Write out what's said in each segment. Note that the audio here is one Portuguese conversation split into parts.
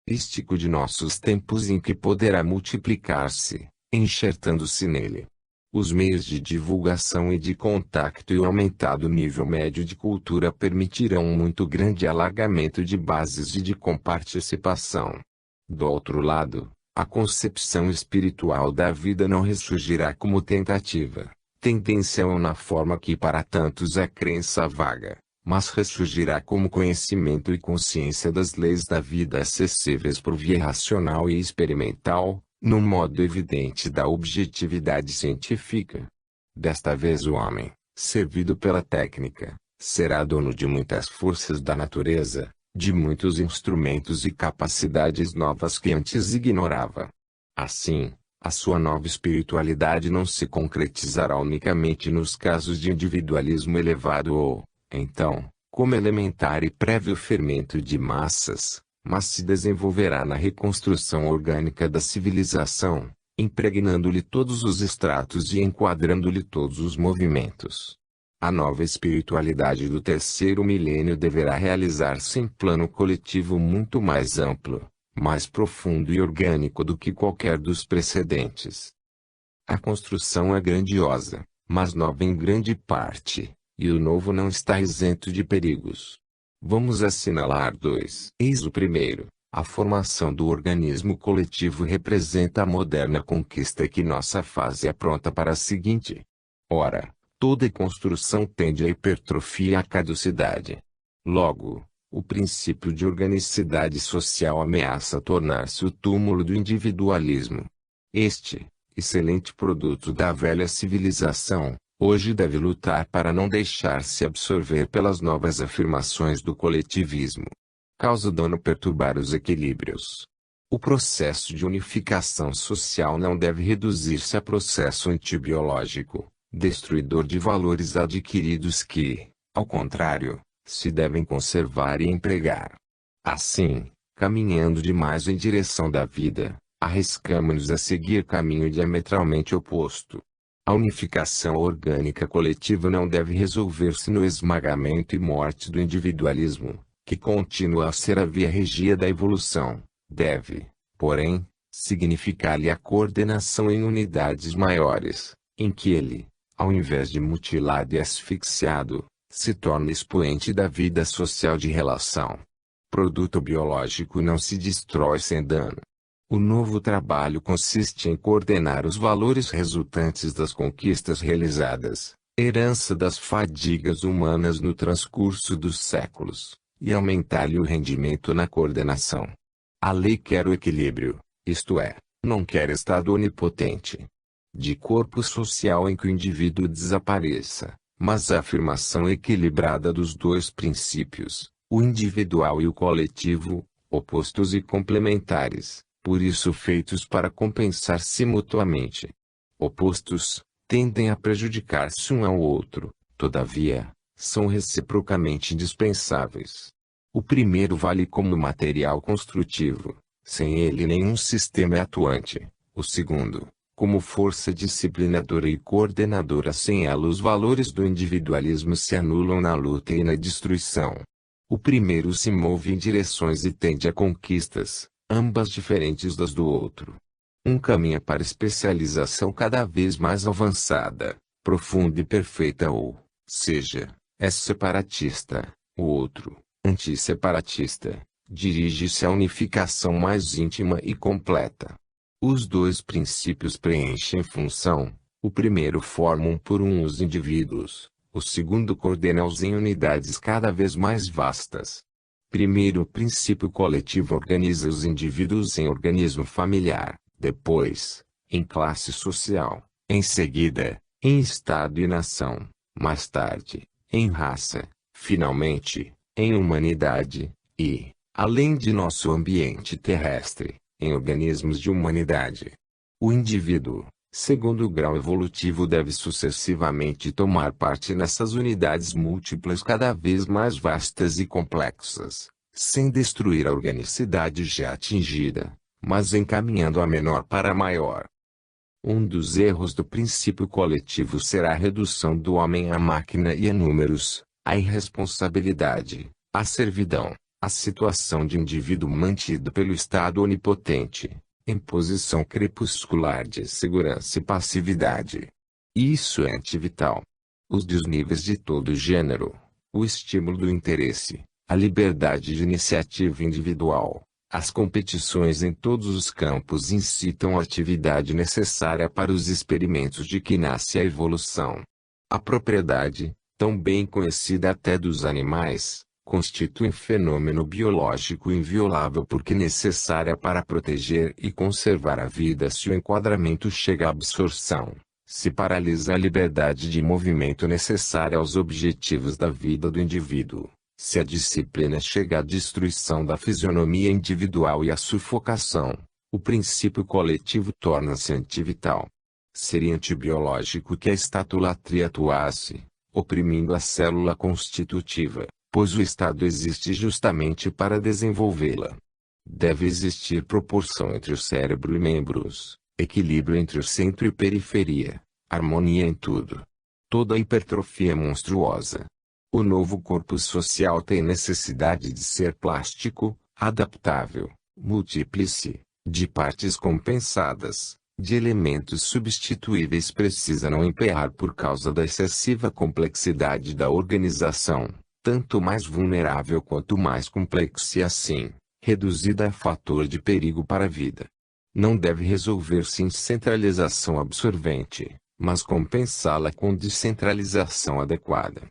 característico de nossos tempos em que poderá multiplicar-se, enxertando-se nele. Os meios de divulgação e de contacto e o aumentado nível médio de cultura permitirão um muito grande alargamento de bases e de comparticipação. Do outro lado, a concepção espiritual da vida não ressurgirá como tentativa, tendência ou na forma que para tantos é crença vaga, mas ressurgirá como conhecimento e consciência das leis da vida acessíveis por via racional e experimental, no modo evidente da objetividade científica. Desta vez o homem, servido pela técnica, será dono de muitas forças da natureza, de muitos instrumentos e capacidades novas que antes ignorava. Assim, a sua nova espiritualidade não se concretizará unicamente nos casos de individualismo elevado ou, então, como elementar e prévio fermento de massas, mas se desenvolverá na reconstrução orgânica da civilização, impregnando-lhe todos os estratos e enquadrando-lhe todos os movimentos. A nova espiritualidade do terceiro milênio deverá realizar-se em plano coletivo muito mais amplo, mais profundo e orgânico do que qualquer dos precedentes. A construção é grandiosa, mas nova em grande parte, e o novo não está isento de perigos. Vamos assinalar dois. Eis o primeiro. A formação do organismo coletivo representa a moderna conquista que nossa fase apronta para a seguinte. Ora, toda construção tende à hipertrofia e à caducidade. Logo, o princípio de organicidade social ameaça tornar-se o túmulo do individualismo. Este, excelente produto da velha civilização, hoje deve lutar para não deixar-se absorver pelas novas afirmações do coletivismo. Causa dano perturbar os equilíbrios. O processo de unificação social não deve reduzir-se a processo antibiológico, destruidor de valores adquiridos que, ao contrário, se devem conservar e empregar. Assim, caminhando demais em direção da vida, arriscamo-nos a seguir caminho diametralmente oposto. A unificação orgânica coletiva não deve resolver-se no esmagamento e morte do individualismo, que continua a ser a via regia da evolução. Deve, porém, significar-lhe a coordenação em unidades maiores, em que ele, ao invés de mutilado e asfixiado, se torna expoente da vida social de relação. Produto biológico não se destrói sem dano. O novo trabalho consiste em coordenar os valores resultantes das conquistas realizadas, herança das fadigas humanas no transcurso dos séculos, e aumentar-lhe o rendimento na coordenação. A lei quer o equilíbrio, isto é, não quer estado onipotente de corpo social em que o indivíduo desapareça, mas a afirmação equilibrada dos dois princípios, o individual e o coletivo, opostos e complementares, por isso feitos para compensar-se mutuamente. Opostos, tendem a prejudicar-se um ao outro, todavia, são reciprocamente indispensáveis. O primeiro vale como material construtivo, sem ele nenhum sistema é atuante. O segundo, como força disciplinadora e coordenadora, sem ela os valores do individualismo se anulam na luta e na destruição. O primeiro se move em direções e tende a conquistas, ambas diferentes das do outro. Um caminha para especialização cada vez mais avançada, profunda e perfeita ou, seja, é separatista. O outro, antisseparatista, dirige-se à unificação mais íntima e completa. Os dois princípios preenchem função, o primeiro forma um por um os indivíduos, o segundo coordena-os em unidades cada vez mais vastas. Primeiro, o princípio coletivo organiza os indivíduos em organismo familiar, depois, em classe social, em seguida, em estado e nação, mais tarde, em raça, finalmente, em humanidade, e, além de nosso ambiente terrestre, em organismos de humanidade. O indivíduo, segundo o grau evolutivo, deve sucessivamente tomar parte nessas unidades múltiplas cada vez mais vastas e complexas, sem destruir a organicidade já atingida, mas encaminhando a menor para a maior. Um dos erros do princípio coletivo será a redução do homem à máquina e a números, à irresponsabilidade, à servidão, A situação de indivíduo mantido pelo Estado onipotente, em posição crepuscular de segurança e passividade. Isso é antivital. Os desníveis de todo gênero, o estímulo do interesse, a liberdade de iniciativa individual, as competições em todos os campos incitam a atividade necessária para os experimentos de que nasce a evolução. A propriedade, tão bem conhecida até dos animais, constitui um fenômeno biológico inviolável porque necessária para proteger e conservar a vida. Se o enquadramento chega à absorção, se paralisa a liberdade de movimento necessária aos objetivos da vida do indivíduo. Se a disciplina chega à destruição da fisionomia individual e à sufocação, o princípio coletivo torna-se antivital. Seria antibiológico que a estatulatria atuasse, oprimindo a célula constitutiva, pois o Estado existe justamente para desenvolvê-la. Deve existir proporção entre o cérebro e membros, equilíbrio entre o centro e periferia, harmonia em tudo. Toda hipertrofia é monstruosa. O novo corpo social tem necessidade de ser plástico, adaptável, múltiplice, de partes compensadas, de elementos substituíveis. Precisa não emperrar por causa da excessiva complexidade da organização, tanto mais vulnerável quanto mais complexa e assim, reduzida a fator de perigo para a vida. Não deve resolver-se em centralização absorvente, mas compensá-la com descentralização adequada.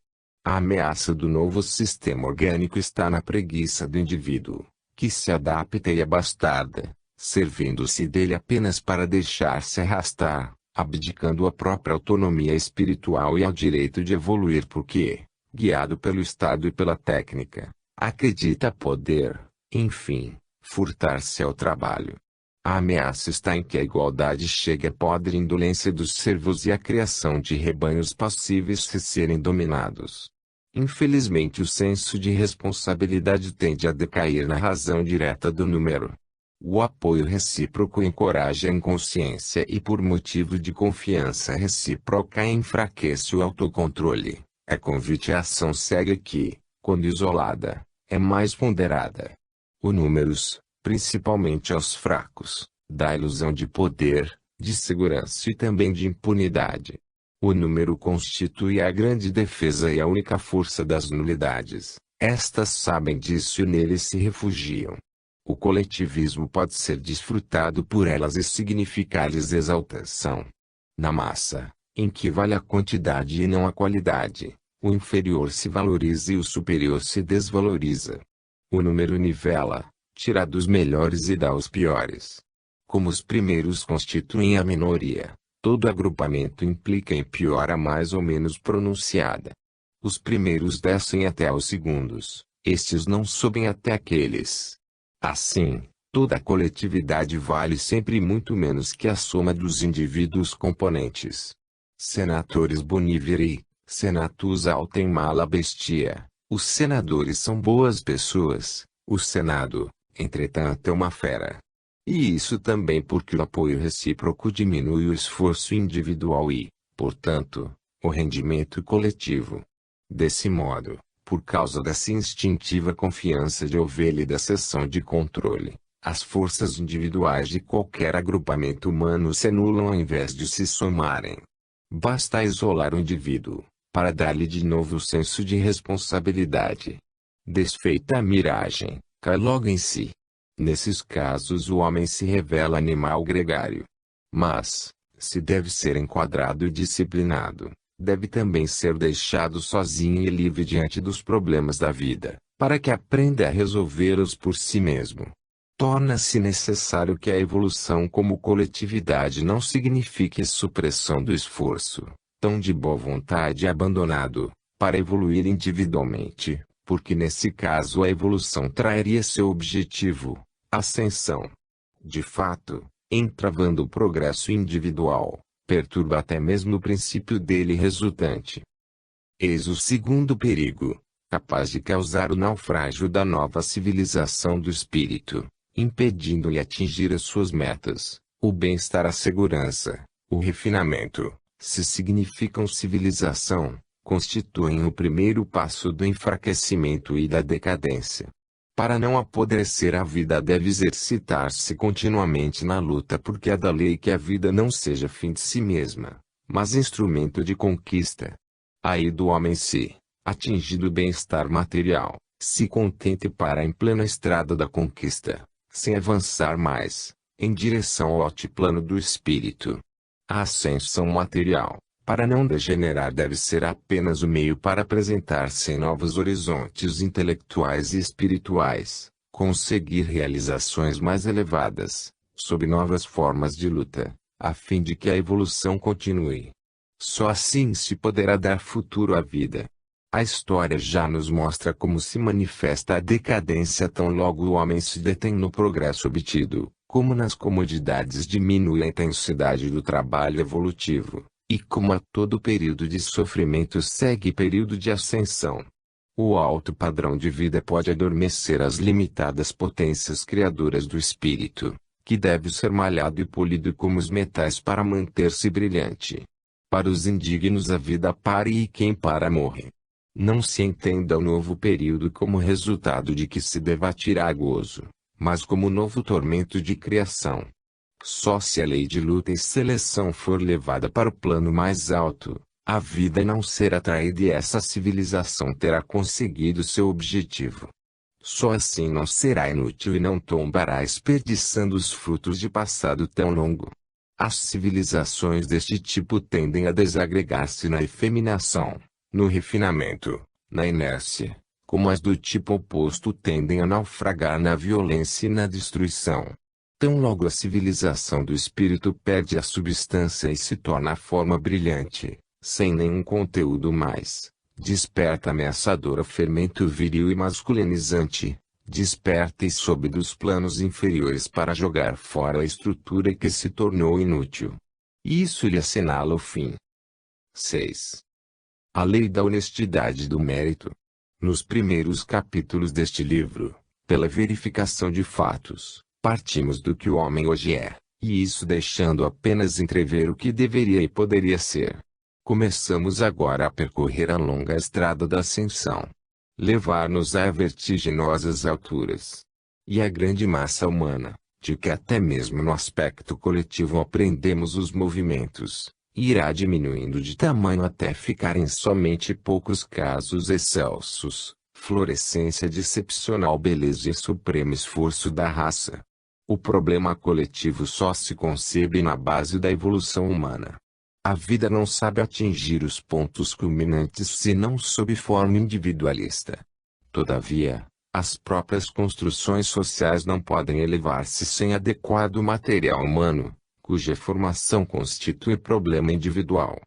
A ameaça do novo sistema orgânico está na preguiça do indivíduo, que se adapta e abastarda, servindo-se dele apenas para deixar-se arrastar, abdicando a própria autonomia espiritual e ao direito de evoluir porque, guiado pelo Estado e pela técnica, acredita poder, enfim, furtar-se ao trabalho. A ameaça está em que a igualdade chegue à podre indolência dos servos e à criação de rebanhos passíveis de serem dominados. Infelizmente o senso de responsabilidade tende a decair na razão direta do número. O apoio recíproco encoraja a inconsciência e por motivo de confiança recíproca enfraquece o autocontrole. É convite à ação cega que, quando isolada, é mais ponderada. O números, principalmente aos fracos, dá a ilusão de poder, de segurança e também de impunidade. O número constitui a grande defesa e a única força das nulidades. Estas sabem disso e nele se refugiam. O coletivismo pode ser desfrutado por elas e significar-lhes exaltação. Na massa, em que vale a quantidade e não a qualidade, o inferior se valoriza e o superior se desvaloriza. O número nivela, tira dos melhores e dá aos piores. Como os primeiros constituem a minoria, todo agrupamento implica em piora mais ou menos pronunciada. Os primeiros descem até aos segundos, estes não sobem até aqueles. Assim, toda a coletividade vale sempre muito menos que a soma dos indivíduos componentes. Senatores boni viri, senatus autem mala bestia. Os senadores são boas pessoas, o Senado, entretanto, é uma fera. E isso também porque o apoio recíproco diminui o esforço individual e, portanto, o rendimento coletivo. Desse modo, por causa dessa instintiva confiança de ovelha e da seção de controle, as forças individuais de qualquer agrupamento humano se anulam ao invés de se somarem. Basta isolar o indivíduo, para dar-lhe de novo o senso de responsabilidade. Desfeita a miragem, cai logo em si. Nesses casos o homem se revela animal gregário. Mas, se deve ser enquadrado e disciplinado, deve também ser deixado sozinho e livre diante dos problemas da vida, para que aprenda a resolvê-los por si mesmo. Torna-se necessário que a evolução como coletividade não signifique supressão do esforço, tão de boa vontade abandonado, para evoluir individualmente, porque nesse caso a evolução trairia seu objetivo, ascensão. De fato, entravando o progresso individual, perturba até mesmo o princípio dele resultante. Eis o segundo perigo, capaz de causar o naufrágio da nova civilização do espírito, impedindo-lhe atingir as suas metas, o bem-estar, a segurança, o refinamento, se significam civilização, constituem o primeiro passo do enfraquecimento e da decadência. Para não apodrecer a vida deve exercitar-se continuamente na luta porque é da lei que a vida não seja fim de si mesma, mas instrumento de conquista. Aí do homem se, atingido o bem-estar material, se contente para em plena estrada da conquista, sem avançar mais, em direção ao altiplano do espírito. A ascensão material, para não degenerar, deve ser apenas o meio para apresentar-se em novos horizontes intelectuais e espirituais, conseguir realizações mais elevadas, sob novas formas de luta, a fim de que a evolução continue. Só assim se poderá dar futuro à vida. A história já nos mostra como se manifesta a decadência tão logo o homem se detém no progresso obtido, como nas comodidades diminui a intensidade do trabalho evolutivo, e como a todo período de sofrimento segue período de ascensão. O alto padrão de vida pode adormecer as limitadas potências criadoras do espírito, que deve ser malhado e polido como os metais para manter-se brilhante. Para os indignos a vida para e quem para morre. Não se entenda o novo período como resultado de que se deva tirar gozo, mas como novo tormento de criação. Só se a lei de luta e seleção for levada para o plano mais alto, a vida não será traída e essa civilização terá conseguido seu objetivo. Só assim não será inútil e não tombará desperdiçando os frutos de passado tão longo. As civilizações deste tipo tendem a desagregar-se na efeminação, no refinamento, na inércia, como as do tipo oposto tendem a naufragar na violência e na destruição. Tão logo a civilização do espírito perde a substância e se torna a forma brilhante, sem nenhum conteúdo mais, desperta ameaçadora fermento viril e masculinizante, desperta e sobe dos planos inferiores para jogar fora a estrutura que se tornou inútil. E isso lhe assinala o fim. 6. A lei da honestidade e do mérito. Nos primeiros capítulos deste livro, pela verificação de fatos, partimos do que o homem hoje é, e isso deixando apenas entrever o que deveria e poderia ser. Começamos agora a percorrer a longa estrada da ascensão. Levar-nos a vertiginosas alturas. E a grande massa humana, de que até mesmo no aspecto coletivo aprendemos os movimentos, irá diminuindo de tamanho até ficar em somente poucos casos excelsos, florescência de excepcional beleza e supremo esforço da raça. O problema coletivo só se concebe na base da evolução humana. A vida não sabe atingir os pontos culminantes senão sob forma individualista. Todavia, as próprias construções sociais não podem elevar-se sem adequado material humano, cuja formação constitui problema individual.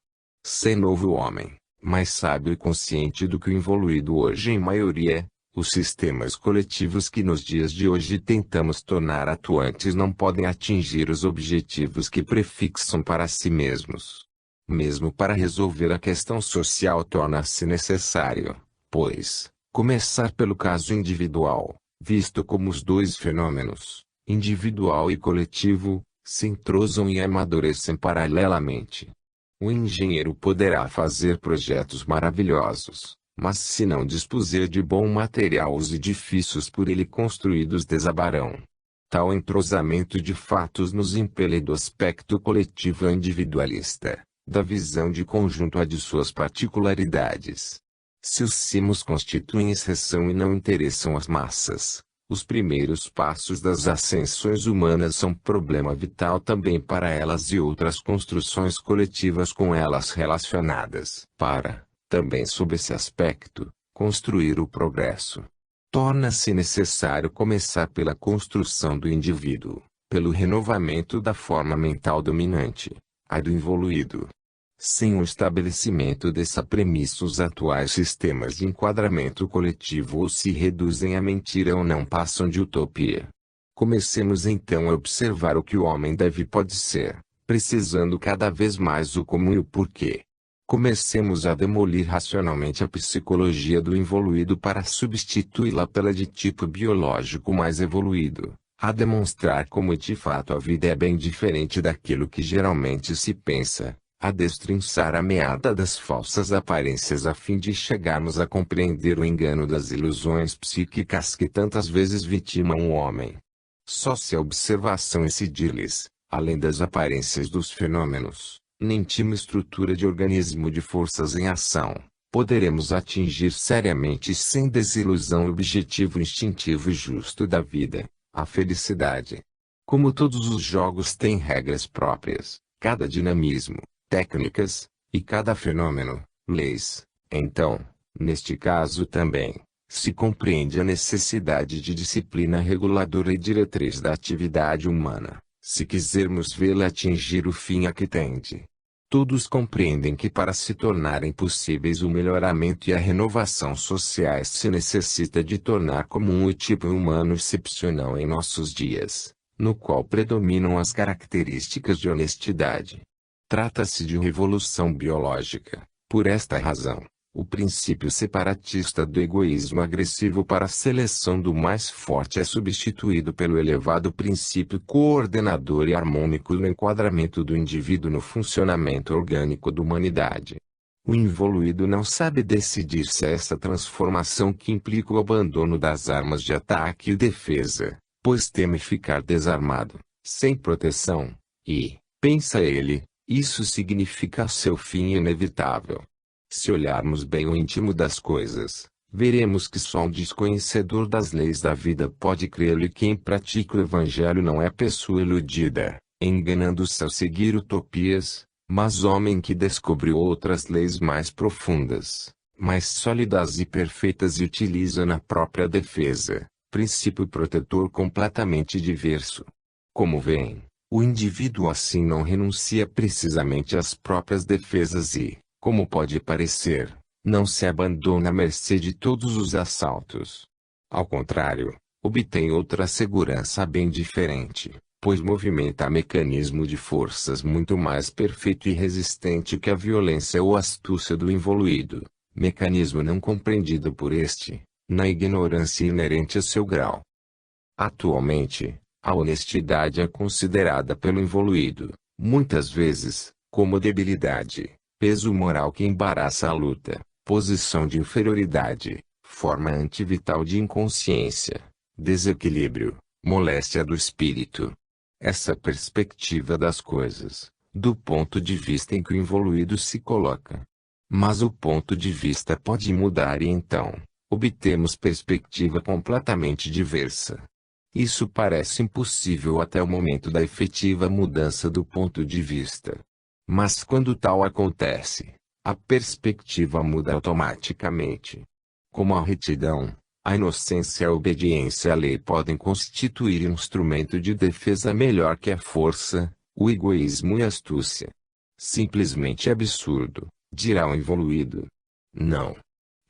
Sem novo homem, mais sábio e consciente do que o evoluído hoje em maioria, os sistemas coletivos que nos dias de hoje tentamos tornar atuantes não podem atingir os objetivos que prefixam para si mesmos. Mesmo para resolver a questão social torna-se necessário, pois, começar pelo caso individual, visto como os dois fenômenos, individual e coletivo, se entrosam e amadurecem paralelamente. O engenheiro poderá fazer projetos maravilhosos, mas se não dispuser de bom material os edifícios por ele construídos desabarão. Tal entrosamento de fatos nos impele do aspecto coletivo ao individualista, da visão de conjunto a de suas particularidades. Se os cimos constituem exceção e não interessam as massas, os primeiros passos das ascensões humanas são problema vital também para elas e outras construções coletivas com elas relacionadas. Para, também sob esse aspecto, construir o progresso, torna-se necessário começar pela construção do indivíduo, pelo renovamento da forma mental dominante, a do evoluído. Sem o estabelecimento dessa premissa os atuais sistemas de enquadramento coletivo ou se reduzem a mentira ou não passam de utopia. Comecemos então a observar o que o homem deve e pode ser, precisando cada vez mais o como e o porquê. Comecemos a demolir racionalmente a psicologia do evoluído para substituí-la pela de tipo biológico mais evoluído, a demonstrar como de fato a vida é bem diferente daquilo que geralmente se pensa. a destrinçar a meada das falsas aparências a fim de chegarmos a compreender o engano das ilusões psíquicas que tantas vezes vitimam o homem. Só se a observação incidir-lhes, além das aparências dos fenômenos, na íntima estrutura de organismo de forças em ação, poderemos atingir seriamente e sem desilusão o objetivo instintivo e justo da vida, a felicidade. Como todos os jogos têm regras próprias, cada dinamismo, técnicas, e cada fenômeno, leis, então, neste caso também, se compreende a necessidade de disciplina reguladora e diretriz da atividade humana, se quisermos vê-la atingir o fim a que tende. Todos compreendem que para se tornarem possíveis o melhoramento e a renovação sociais se necessita de tornar comum o tipo humano excepcional em nossos dias, no qual predominam as características de honestidade. Trata-se de revolução biológica. Por esta razão, o princípio separatista do egoísmo agressivo para a seleção do mais forte é substituído pelo elevado princípio coordenador e harmônico no enquadramento do indivíduo no funcionamento orgânico da humanidade. O involuído não sabe decidir-se a essa transformação que implica o abandono das armas de ataque e defesa, pois teme ficar desarmado, sem proteção, e, pensa ele, isso significa seu fim inevitável. Se olharmos bem o íntimo das coisas, veremos que só um desconhecedor das leis da vida pode crê-lo e quem pratica o evangelho não é pessoa iludida, enganando-se ao seguir utopias, mas homem que descobriu outras leis mais profundas, mais sólidas e perfeitas e utiliza na própria defesa, princípio protetor completamente diverso. Como veem, o indivíduo assim não renuncia precisamente às próprias defesas e, como pode parecer, não se abandona à mercê de todos os assaltos. Ao contrário, obtém outra segurança bem diferente, pois movimenta mecanismo de forças muito mais perfeito e resistente que a violência ou astúcia do involuído, mecanismo não compreendido por este, na ignorância inerente a seu grau. Atualmente, a honestidade é considerada pelo involuído, muitas vezes, como debilidade, peso moral que embaraça a luta, posição de inferioridade, forma antivital de inconsciência, desequilíbrio, moléstia do espírito. Essa perspectiva das coisas, do ponto de vista em que o involuído se coloca. Mas o ponto de vista pode mudar e então, obtemos perspectiva completamente diversa. Isso parece impossível até o momento da efetiva mudança do ponto de vista. Mas quando tal acontece, a perspectiva muda automaticamente. Como a retidão, a inocência e a obediência à lei podem constituir instrumento de defesa melhor que a força, o egoísmo e a astúcia. Simplesmente absurdo, dirá o involuído. Não.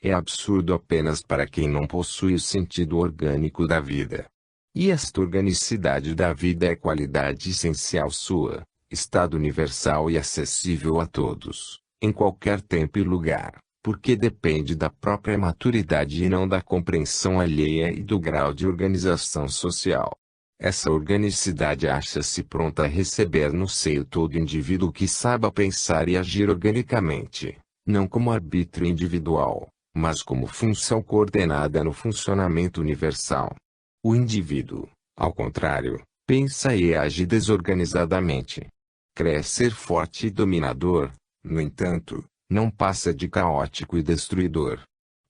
É absurdo apenas para quem não possui o sentido orgânico da vida. E esta organicidade da vida é qualidade essencial sua, estado universal e acessível a todos, em qualquer tempo e lugar, porque depende da própria maturidade e não da compreensão alheia e do grau de organização social. Essa organicidade acha-se pronta a receber no seio todo indivíduo que saiba pensar e agir organicamente, não como arbítrio individual, mas como função coordenada no funcionamento universal. O indivíduo, ao contrário, pensa e age desorganizadamente. Crê ser forte e dominador, no entanto, não passa de caótico e destruidor.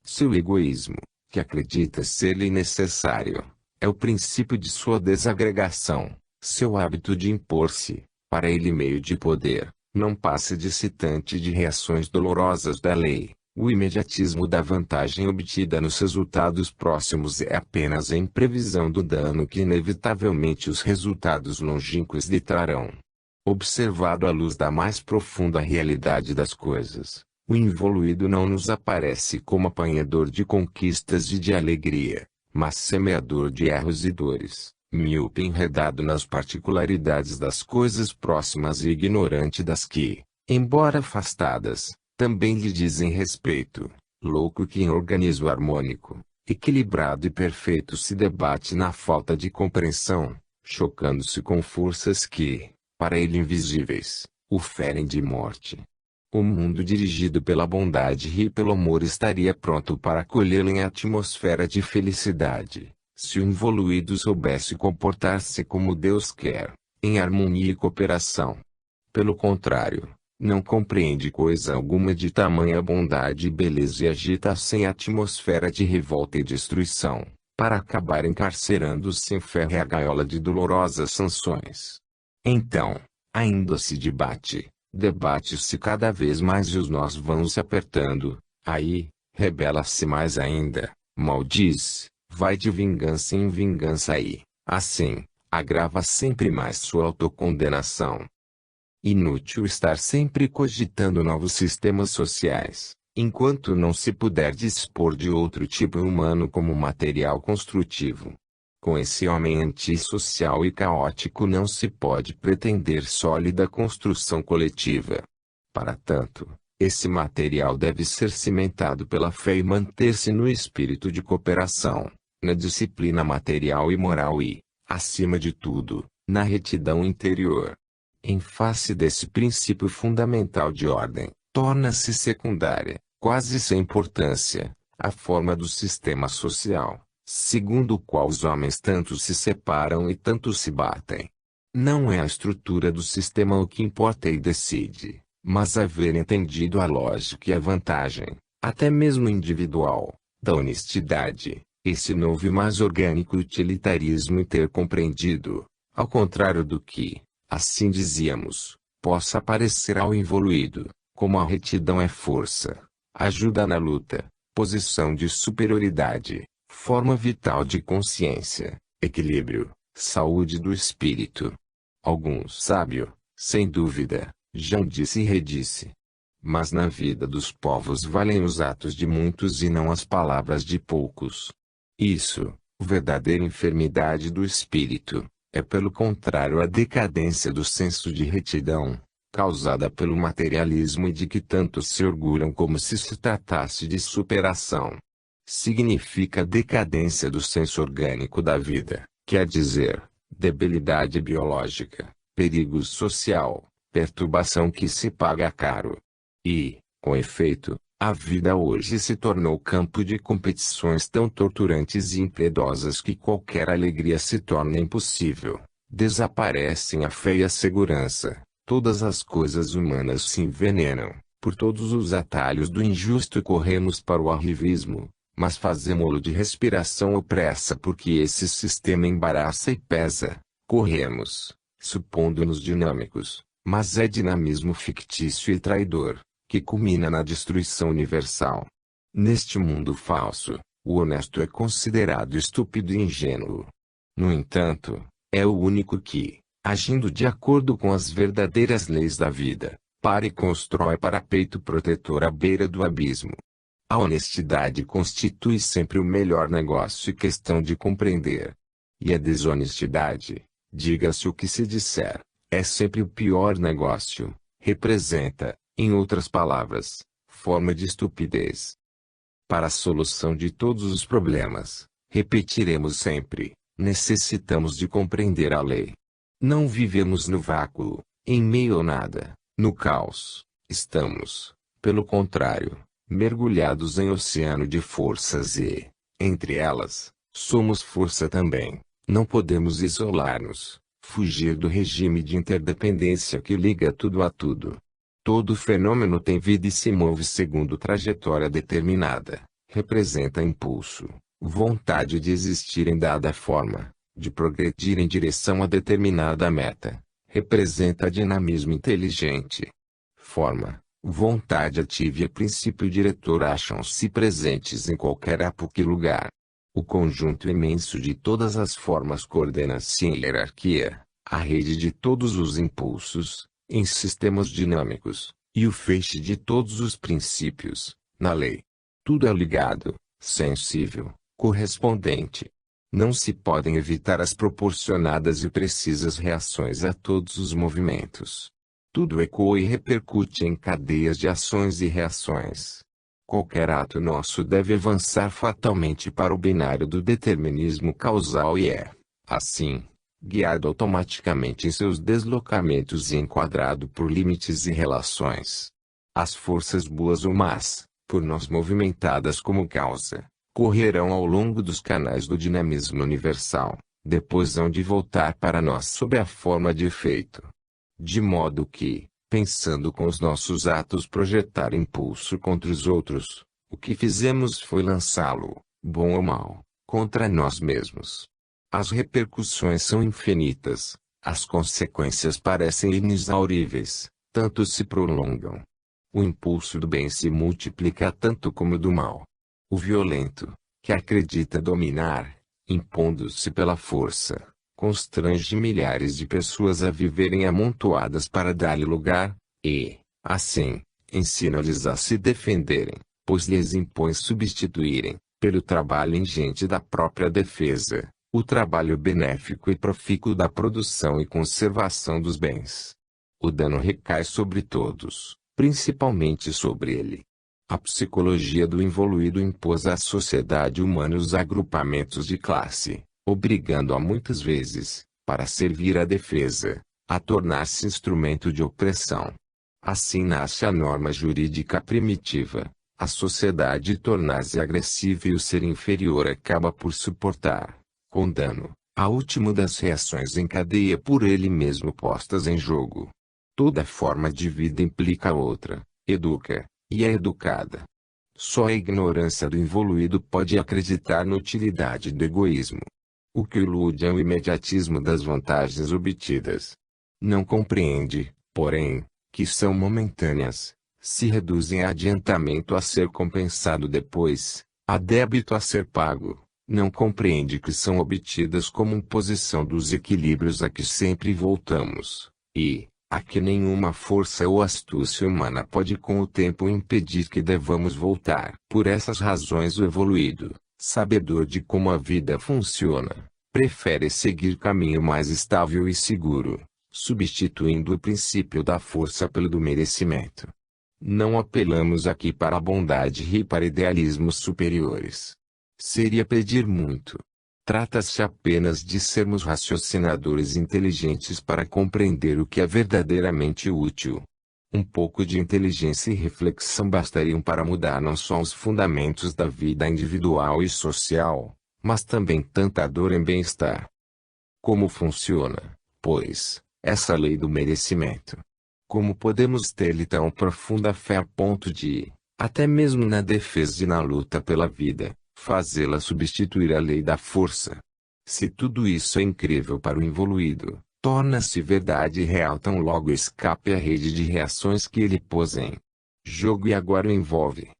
Seu egoísmo, que acredita ser-lhe necessário, é o princípio de sua desagregação, seu hábito de impor-se, para ele meio de poder, não passa de excitante de reações dolorosas da lei. O imediatismo da vantagem obtida nos resultados próximos é apenas a imprevisão do dano que inevitavelmente os resultados longínquos lhe trarão. Observado à luz da mais profunda realidade das coisas, o involuído não nos aparece como apanhador de conquistas e de alegria, mas semeador de erros e dores, míope enredado nas particularidades das coisas próximas e ignorante das que, embora afastadas, também lhe dizem respeito, louco que em organismo harmônico, equilibrado e perfeito se debate na falta de compreensão, chocando-se com forças que, para ele invisíveis, o ferem de morte. O mundo dirigido pela bondade e pelo amor estaria pronto para acolhê-lo em atmosfera de felicidade, se o evoluído soubesse comportar-se como Deus quer, em harmonia e cooperação. Pelo contrário, não compreende coisa alguma de tamanha bondade e beleza e agita-se em atmosfera de revolta e destruição, para acabar encarcerando-se em férrea gaiola de dolorosas sanções. Então, ainda se debate-se cada vez mais e os nós vão se apertando, aí, rebela-se mais ainda, maldiz, vai de vingança em vingança e, assim, agrava sempre mais sua autocondenação. Inútil estar sempre cogitando novos sistemas sociais, enquanto não se puder dispor de outro tipo humano como material construtivo. Com esse homem antissocial e caótico não se pode pretender sólida construção coletiva. Para tanto, esse material deve ser cimentado pela fé e manter-se no espírito de cooperação, na disciplina material e moral e, acima de tudo, na retidão interior. Em face desse princípio fundamental de ordem, torna-se secundária, quase sem importância, a forma do sistema social, segundo o qual os homens tanto se separam e tanto se batem. Não é a estrutura do sistema o que importa e decide, mas haver entendido a lógica e a vantagem, até mesmo individual, da honestidade, esse novo e mais orgânico utilitarismo e ter compreendido, ao contrário do que, assim dizíamos, possa parecer ao evoluído, como a retidão é força, ajuda na luta, posição de superioridade, forma vital de consciência, equilíbrio, saúde do espírito. Algum sábio, sem dúvida, já o disse e redisse. Mas na vida dos povos valem os atos de muitos e não as palavras de poucos. Isso, verdadeira enfermidade do espírito, é pelo contrário a decadência do senso de retidão, causada pelo materialismo e de que tanto se orgulham como se tratasse de superação. Significa decadência do senso orgânico da vida, quer dizer, debilidade biológica, perigo social, perturbação que se paga caro. E, com efeito, a vida hoje se tornou campo de competições tão torturantes e impiedosas que qualquer alegria se torna impossível. Desaparecem a fé e a segurança, todas as coisas humanas se envenenam, por todos os atalhos do injusto corremos para o arrivismo, mas fazemo-lo de respiração opressa porque esse sistema embaraça e pesa. Corremos, supondo-nos dinâmicos, mas é dinamismo fictício e traidor, que culmina na destruição universal. Neste mundo falso, o honesto é considerado estúpido e ingênuo. No entanto, é o único que, agindo de acordo com as verdadeiras leis da vida, para e constrói parapeito protetor à beira do abismo. A honestidade constitui sempre o melhor negócio e questão de compreender. E a desonestidade, diga-se o que se disser, é sempre o pior negócio, representa, em outras palavras, forma de estupidez. Para a solução de todos os problemas, repetiremos sempre, necessitamos de compreender a lei. Não vivemos no vácuo, em meio ao nada, no caos, estamos, pelo contrário, mergulhados em oceano de forças e, entre elas, somos força também. Não podemos isolar-nos, fugir do regime de interdependência que liga tudo a tudo. Todo fenômeno tem vida e se move segundo trajetória determinada, representa impulso, vontade de existir em dada forma, de progredir em direção a determinada meta, representa dinamismo inteligente. Forma, vontade ativa e princípio diretor acham-se presentes em qualquer época e lugar. O conjunto imenso de todas as formas coordena-se em hierarquia, a rede de todos os impulsos, em sistemas dinâmicos, e o feixe de todos os princípios, na lei. Tudo é ligado, sensível, correspondente. Não se podem evitar as proporcionadas e precisas reações a todos os movimentos. Tudo ecoa e repercute em cadeias de ações e reações. Qualquer ato nosso deve avançar fatalmente para o binário do determinismo causal e é, assim, guiado automaticamente em seus deslocamentos e enquadrado por limites e relações. As forças boas ou más, por nós movimentadas como causa, correrão ao longo dos canais do dinamismo universal, depois hão de voltar para nós sob a forma de efeito. De modo que, pensando com os nossos atos projetar impulso contra os outros, o que fizemos foi lançá-lo, bom ou mal, contra nós mesmos. As repercussões são infinitas, as consequências parecem inexauríveis, tanto se prolongam. O impulso do bem se multiplica tanto como o do mal. O violento, que acredita dominar, impondo-se pela força, constrange milhares de pessoas a viverem amontoadas para dar-lhe lugar, e, assim, ensina-lhes a se defenderem, pois lhes impõe substituírem, pelo trabalho ingente da própria defesa, o trabalho benéfico e profícuo da produção e conservação dos bens. O dano recai sobre todos, principalmente sobre ele. A psicologia do involuído impôs à sociedade humana os agrupamentos de classe, obrigando-a muitas vezes, para servir à defesa, a tornar-se instrumento de opressão. Assim nasce a norma jurídica primitiva, a sociedade tornar-se agressiva e o ser inferior acaba por suportar, com dano, a última das reações em cadeia por ele mesmo postas em jogo. Toda forma de vida implica outra, educa, e é educada. Só a ignorância do involuído pode acreditar na utilidade do egoísmo. O que ilude é o imediatismo das vantagens obtidas. Não compreende, porém, que são momentâneas, se reduzem a adiantamento a ser compensado depois, a débito a ser pago. Não compreende que são obtidas como posição dos equilíbrios a que sempre voltamos, e, a que nenhuma força ou astúcia humana pode com o tempo impedir que devamos voltar. Por essas razões o evoluído, sabedor de como a vida funciona, prefere seguir caminho mais estável e seguro, substituindo o princípio da força pelo do merecimento. Não apelamos aqui para a bondade e para idealismos superiores. Seria pedir muito. Trata-se apenas de sermos raciocinadores inteligentes para compreender o que é verdadeiramente útil. Um pouco de inteligência e reflexão bastariam para mudar não só os fundamentos da vida individual e social, mas também tanta dor em bem-estar. Como funciona, pois, essa lei do merecimento? Como podemos ter-lhe tão profunda fé a ponto de, até mesmo na defesa e na luta pela vida, fazê-la substituir a lei da força? Se tudo isso é incrível para o involuído, torna-se verdade real tão logo escape a rede de reações que ele pôs em jogo e agora o envolve.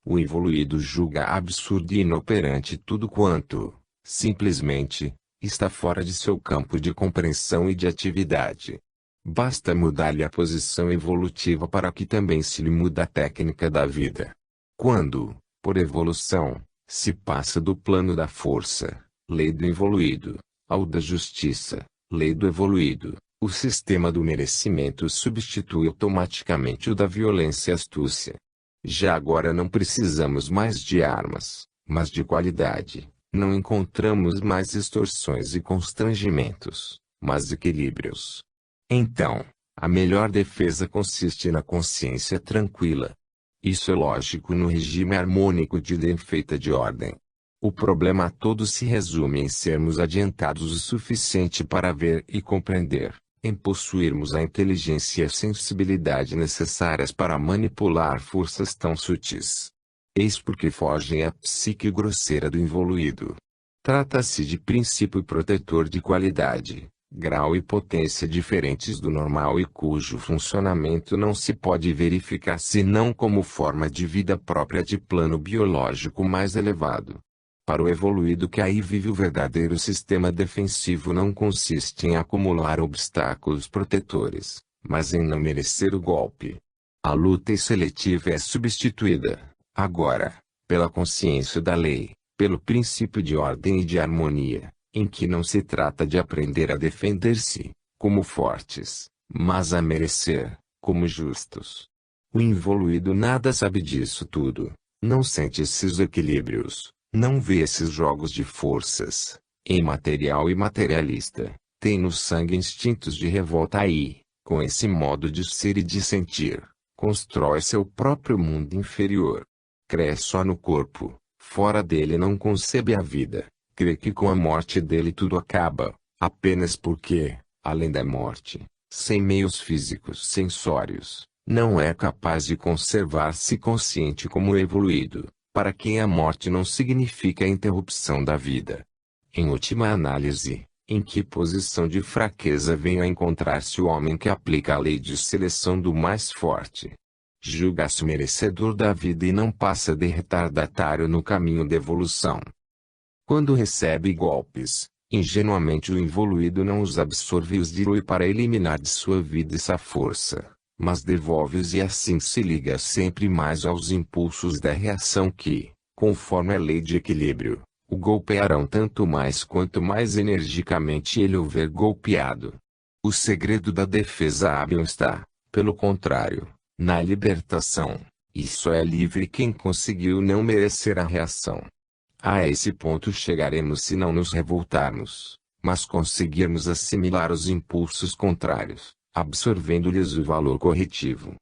O involuído julga absurdo e inoperante tudo quanto, simplesmente, está fora de seu campo de compreensão e de atividade. Basta mudar-lhe a posição evolutiva para que também se lhe mude a técnica da vida. Quando, por evolução, se passa do plano da força, lei do involuído, ao da justiça, lei do evoluído, o sistema do merecimento substitui automaticamente o da violência e astúcia. Já agora não precisamos mais de armas, mas de qualidade. Não encontramos mais extorsões e constrangimentos, mas equilíbrios. Então, a melhor defesa consiste na consciência tranquila. Isso é lógico no regime harmônico de lei feita de ordem. O problema todo se resume em sermos adiantados o suficiente para ver e compreender, em possuirmos a inteligência e a sensibilidade necessárias para manipular forças tão sutis. Eis porque fogem à psique grosseira do involuído. Trata-se de princípio protetor de qualidade, grau e potência diferentes do normal e cujo funcionamento não se pode verificar senão como forma de vida própria de plano biológico mais elevado. Para o evoluído que aí vive o verdadeiro sistema defensivo não consiste em acumular obstáculos protetores, mas em não merecer o golpe. A luta seletiva é substituída, agora, pela consciência da lei, pelo princípio de ordem e de harmonia, em que não se trata de aprender a defender-se, como fortes, mas a merecer, como justos. O involuído nada sabe disso tudo, não sente esses equilíbrios, não vê esses jogos de forças, imaterial e materialista, Tem no sangue instintos de revolta e, com esse modo de ser e de sentir, constrói seu próprio mundo inferior. Cresce só no corpo, fora dele não concebe a vida, crê que com a morte dele tudo acaba, apenas porque, além da morte, sem meios físicos sensórios, não é capaz de conservar-se consciente como evoluído, para quem a morte não significa a interrupção da vida. Em última análise, em que posição de fraqueza vem a encontrar-se o homem que aplica a lei de seleção do mais forte? Julga-se merecedor da vida e não passa de retardatário no caminho da evolução. Quando recebe golpes, ingenuamente o involuído não os absorve e os dilui para eliminar de sua vida essa força, mas devolve-os e assim se liga sempre mais aos impulsos da reação que, conforme a lei de equilíbrio, o golpearão tanto mais quanto mais energicamente ele houver golpeado. O segredo da defesa hábil está, pelo contrário, na libertação, e só é livre quem conseguiu não merecer a reação. A esse ponto chegaremos se não nos revoltarmos, mas conseguirmos assimilar os impulsos contrários, absorvendo-lhes o valor corretivo.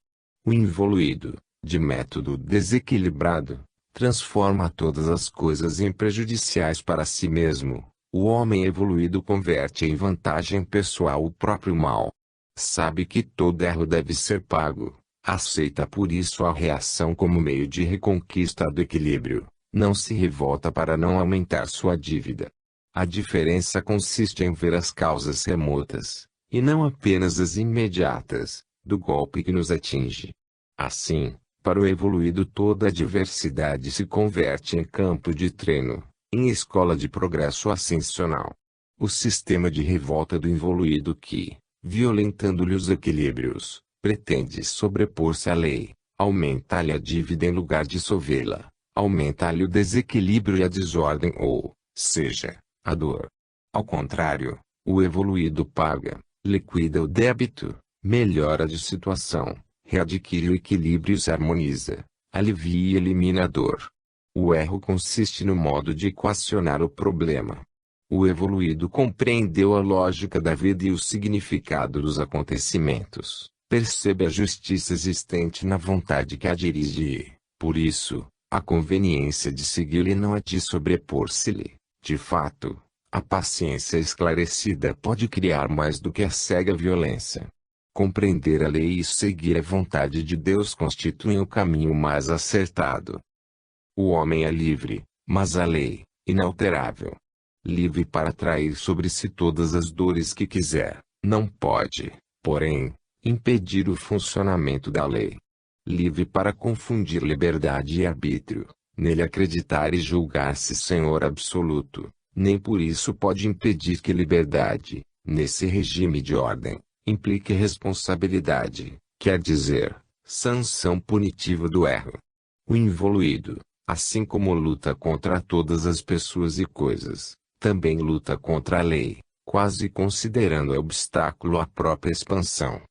O involuído, de método desequilibrado, transforma todas as coisas em prejudiciais para si mesmo. O homem evoluído converte em vantagem pessoal o próprio mal. Sabe que todo erro deve ser pago. Aceita por isso a reação como meio de reconquista do equilíbrio, não se revolta para não aumentar sua dívida. A diferença consiste em ver as causas remotas, e não apenas as imediatas, do golpe que nos atinge. Assim, para o evoluído toda adversidade se converte em campo de treino, em escola de progresso ascensional. O sistema de revolta do involuído que, violentando-lhe os equilíbrios, pretende sobrepor-se à lei, aumenta-lhe a dívida em lugar de dissolvê-la, aumenta-lhe o desequilíbrio e a desordem ou, seja, a dor. Ao contrário, o evoluído paga, liquida o débito, melhora de situação, readquire o equilíbrio e se harmoniza, alivia e elimina a dor. O erro consiste no modo de equacionar o problema. O evoluído compreendeu a lógica da vida e o significado dos acontecimentos. Percebe a justiça existente na vontade que a dirige e, por isso, a conveniência de segui-la e não a de sobrepor-se-lhe. De fato, a paciência esclarecida pode criar mais do que a cega violência. Compreender a lei e seguir a vontade de Deus constituem o caminho mais acertado. O homem é livre, mas a lei, inalterável. Livre para atrair sobre si todas as dores que quiser, não pode, porém, impedir o funcionamento da lei. Livre para confundir liberdade e arbítrio, nele acreditar e julgar-se senhor absoluto, nem por isso pode impedir que liberdade, nesse regime de ordem, implique responsabilidade, quer dizer, sanção punitiva do erro. O involuído, assim como luta contra todas as pessoas e coisas, também luta contra a lei, quase considerando obstáculo à própria expansão.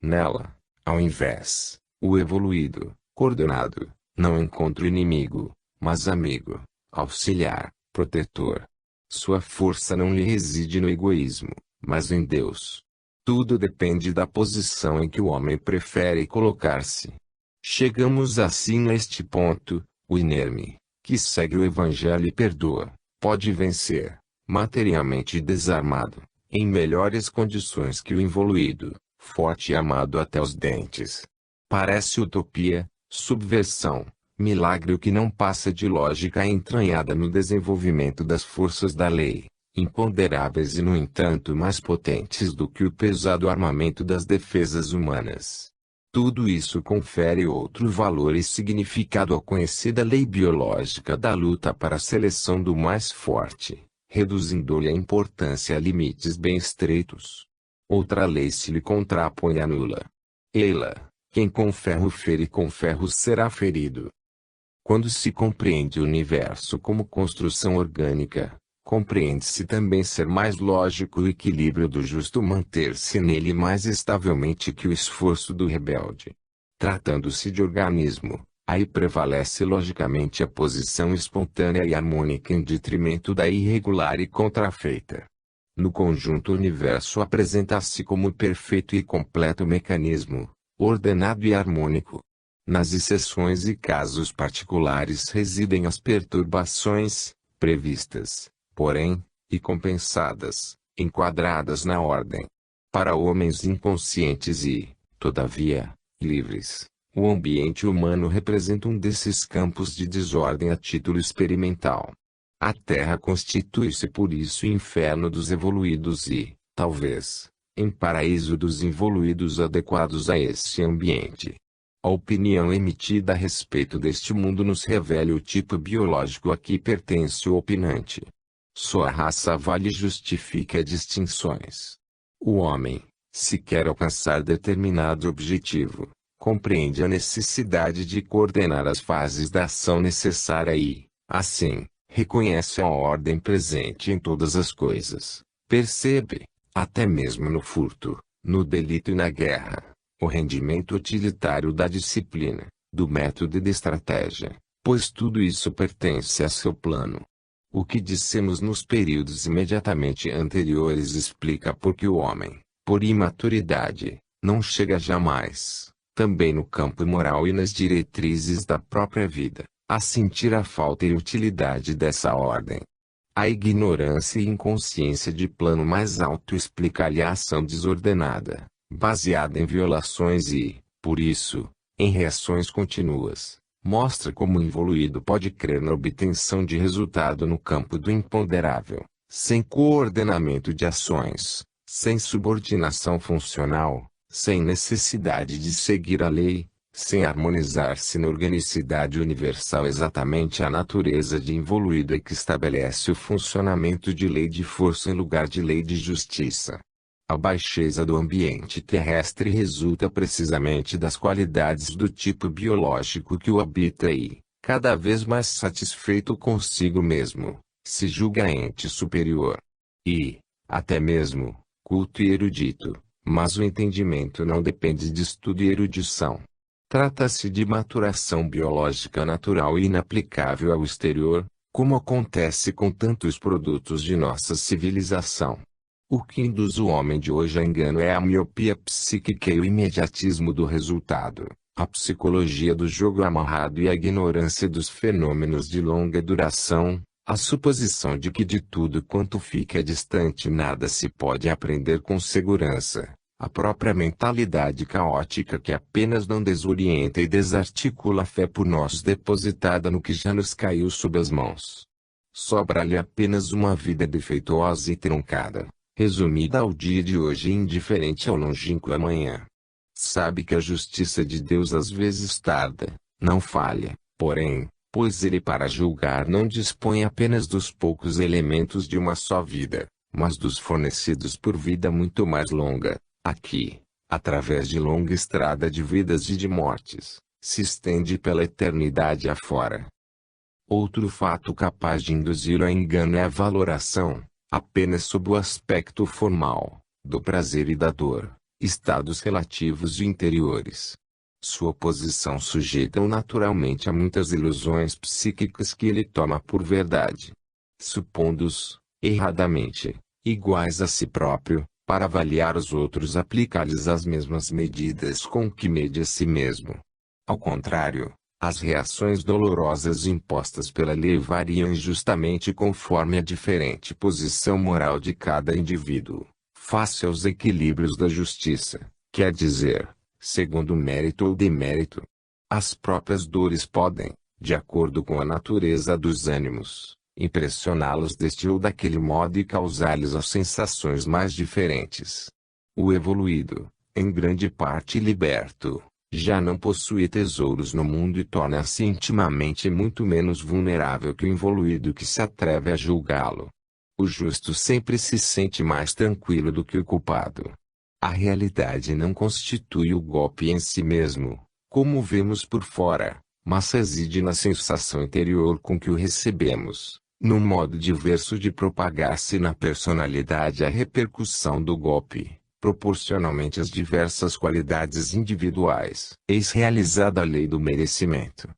Nela, ao invés, o evoluído, coordenado, não encontra inimigo, mas amigo, auxiliar, protetor. Sua força não lhe reside no egoísmo, mas em Deus. Tudo depende da posição em que o homem prefere colocar-se. Chegamos assim a este ponto: o inerme, que segue o Evangelho e perdoa, pode vencer, materialmente desarmado, em melhores condições que o involuído, forte e amado até os dentes. Parece utopia, subversão, milagre o que não passa de lógica entranhada no desenvolvimento das forças da lei, imponderáveis e no entanto mais potentes do que o pesado armamento das defesas humanas. Tudo isso confere outro valor e significado à conhecida lei biológica da luta para a seleção do mais forte, reduzindo-lhe a importância a limites bem estreitos. Outra lei se lhe contrapõe e anula. Ela, quem com ferro fere com ferro será ferido. Quando se compreende o universo como construção orgânica, compreende-se também ser mais lógico o equilíbrio do justo manter-se nele mais estavelmente que o esforço do rebelde. Tratando-se de organismo, aí prevalece logicamente a posição espontânea e harmônica em detrimento da irregular e contrafeita. No conjunto o universo apresenta-se como perfeito e completo mecanismo, ordenado e harmônico. Nas exceções e casos particulares residem as perturbações, previstas, porém, e compensadas, enquadradas na ordem. Para homens inconscientes e, todavia, livres, o ambiente humano representa um desses campos de desordem a título experimental. A Terra constitui-se por isso inferno dos evoluídos e, talvez, em paraíso dos involuídos adequados a esse ambiente. A opinião emitida a respeito deste mundo nos revela o tipo biológico a que pertence o opinante. Sua raça vale e justifica distinções. O homem, se quer alcançar determinado objetivo, compreende a necessidade de coordenar as fases da ação necessária e, assim, reconhece a ordem presente em todas as coisas, percebe, até mesmo no furto, no delito e na guerra, o rendimento utilitário da disciplina, do método e da estratégia, pois tudo isso pertence a seu plano. O que dissemos nos períodos imediatamente anteriores explica por que o homem, por imaturidade, não chega jamais, também no campo moral e nas diretrizes da própria vida, a sentir a falta e utilidade dessa ordem. A ignorância e inconsciência de plano mais alto explica-lhe a ação desordenada, baseada em violações e, por isso, em reações contínuas. Mostra como o involuído pode crer na obtenção de resultado no campo do imponderável, sem coordenamento de ações, sem subordinação funcional, sem necessidade de seguir a lei, sem harmonizar-se na organicidade universal. Exatamente a natureza de involuído é que estabelece o funcionamento de lei de força em lugar de lei de justiça. A baixeza do ambiente terrestre resulta precisamente das qualidades do tipo biológico que o habita e, cada vez mais satisfeito consigo mesmo, se julga ente superior. E, até mesmo, culto e erudito, mas o entendimento não depende de estudo e erudição. Trata-se de maturação biológica natural e inaplicável ao exterior, como acontece com tantos produtos de nossa civilização. O que induz o homem de hoje a engano é a miopia psíquica e o imediatismo do resultado, a psicologia do jogo amarrado e a ignorância dos fenômenos de longa duração, a suposição de que de tudo quanto fica distante nada se pode aprender com segurança, a própria mentalidade caótica que apenas não desorienta e desarticula a fé por nós depositada no que já nos caiu sob as mãos. Sobra-lhe apenas uma vida defeituosa e truncada, resumida ao dia de hoje e indiferente ao longínquo amanhã. Sabe que a justiça de Deus às vezes tarda, não falha, porém, pois ele para julgar não dispõe apenas dos poucos elementos de uma só vida, mas dos fornecidos por vida muito mais longa, aqui, através de longa estrada de vidas e de mortes, se estende pela eternidade afora. Outro fato capaz de induzi-lo a engano é a valoração, apenas sob o aspecto formal, do prazer e da dor, estados relativos e interiores. Sua posição sujeita-o naturalmente a muitas ilusões psíquicas que ele toma por verdade. Supondo-os, erradamente, iguais a si próprio, para avaliar os outros aplica-lhes as mesmas medidas com que mede a si mesmo. Ao contrário, as reações dolorosas impostas pela lei variam justamente conforme a diferente posição moral de cada indivíduo, face aos equilíbrios da justiça, quer dizer, segundo mérito ou demérito. As próprias dores podem, de acordo com a natureza dos ânimos, impressioná-los deste ou daquele modo e causar-lhes as sensações mais diferentes. O evoluído, em grande parte liberto, já não possui tesouros no mundo e torna-se intimamente muito menos vulnerável que o involuído que se atreve a julgá-lo. O justo sempre se sente mais tranquilo do que o culpado. A realidade não constitui o golpe em si mesmo, como vemos por fora, mas reside na sensação interior com que o recebemos, no modo diverso de propagar-se na personalidade a repercussão do golpe, proporcionalmente às diversas qualidades individuais. Eis realizada a lei do merecimento.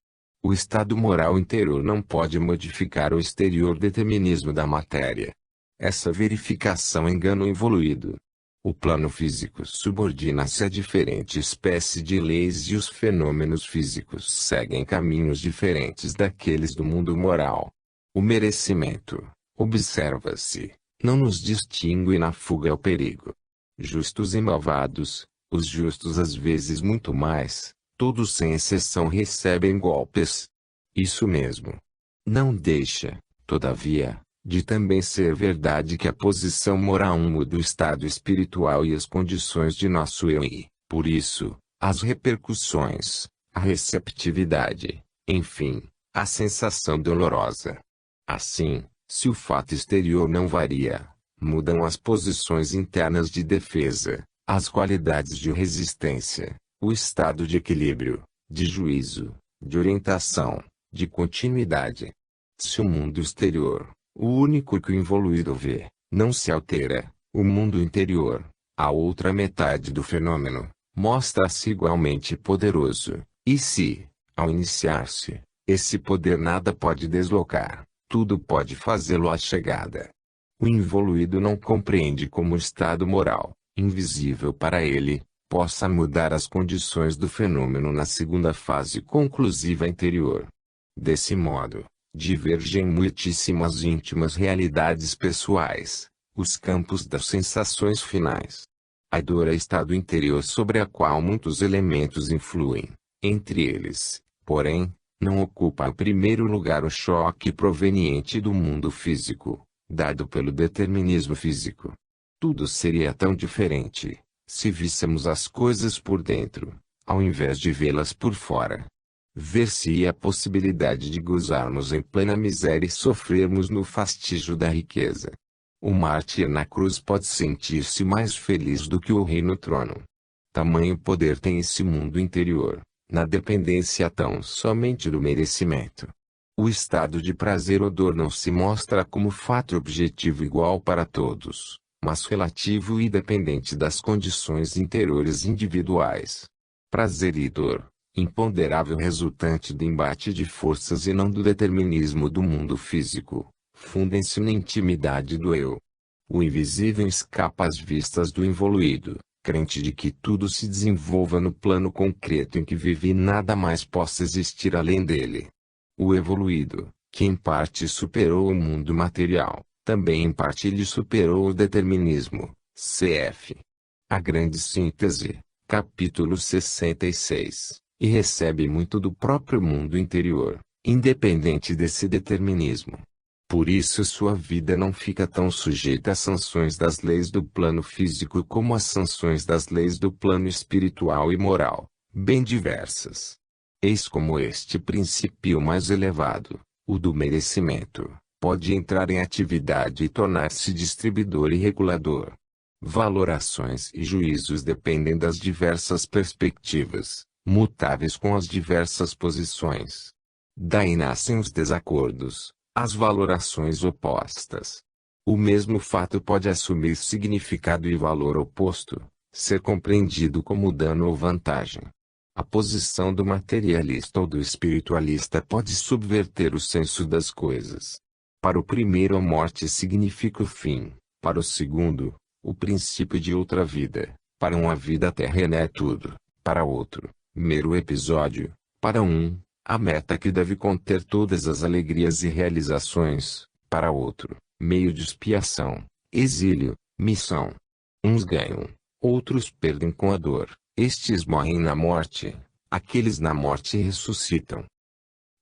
O estado moral interior não pode modificar o exterior determinismo da matéria. Essa verificação engana o evoluído. O plano físico subordina-se a diferente espécie de leis e os fenômenos físicos seguem caminhos diferentes daqueles do mundo moral. O merecimento, observa-se, não nos distingue na fuga ao perigo. Justos e malvados, os justos às vezes muito mais, todos sem exceção recebem golpes. Isso mesmo. Não deixa, todavia, de também ser verdade que a posição moral muda o estado espiritual e as condições de nosso eu e, por isso, as repercussões, a receptividade, enfim, a sensação dolorosa. Assim, se o fato exterior não varia, mudam as posições internas de defesa, as qualidades de resistência, o estado de equilíbrio, de juízo, de orientação, de continuidade. Se o mundo exterior, o único que o evoluído vê, não se altera, o mundo interior, a outra metade do fenômeno, mostra-se igualmente poderoso, e se, ao iniciar-se, esse poder nada pode deslocar, tudo pode fazê-lo à chegada. O involuído não compreende como o estado moral, invisível para ele, possa mudar as condições do fenômeno na segunda fase conclusiva interior. Desse modo, divergem muitíssimas íntimas realidades pessoais, os campos das sensações finais. A dor é estado interior sobre a qual muitos elementos influem, entre eles, porém, não ocupa o primeiro lugar o choque proveniente do mundo físico, dado pelo determinismo físico. Tudo seria tão diferente, se víssemos as coisas por dentro, ao invés de vê-las por fora. Ver-se-ia a possibilidade de gozarmos em plena miséria e sofrermos no fastígio da riqueza. O mártir na cruz pode sentir-se mais feliz do que o rei no trono. Tamanho poder tem esse mundo interior, na dependência tão somente do merecimento. O estado de prazer ou dor não se mostra como fato objetivo igual para todos, mas relativo e dependente das condições interiores individuais. Prazer e dor, imponderável resultante do embate de forças e não do determinismo do mundo físico, fundem-se na intimidade do eu. O invisível escapa às vistas do involuído, crente de que tudo se desenvolva no plano concreto em que vive e nada mais possa existir além dele. O evoluído, que em parte superou o mundo material, também em parte lhe superou o determinismo, cf. A Grande Síntese, capítulo 66, e recebe muito do próprio mundo interior, independente desse determinismo. Por isso sua vida não fica tão sujeita às sanções das leis do plano físico como às sanções das leis do plano espiritual e moral, bem diversas. Eis como este princípio mais elevado, o do merecimento, pode entrar em atividade e tornar-se distribuidor e regulador. Valorações e juízos dependem das diversas perspectivas, mutáveis com as diversas posições. Daí nascem os desacordos, as valorações opostas. O mesmo fato pode assumir significado e valor oposto, ser compreendido como dano ou vantagem. A posição do materialista ou do espiritualista pode subverter o senso das coisas. Para o primeiro a morte significa o fim, para o segundo, o princípio de outra vida, para um a vida terrena é tudo, para outro, mero episódio, para um, a meta que deve conter todas as alegrias e realizações, para outro, meio de expiação, exílio, missão. Uns ganham, outros perdem com a dor, estes morrem na morte, aqueles na morte ressuscitam.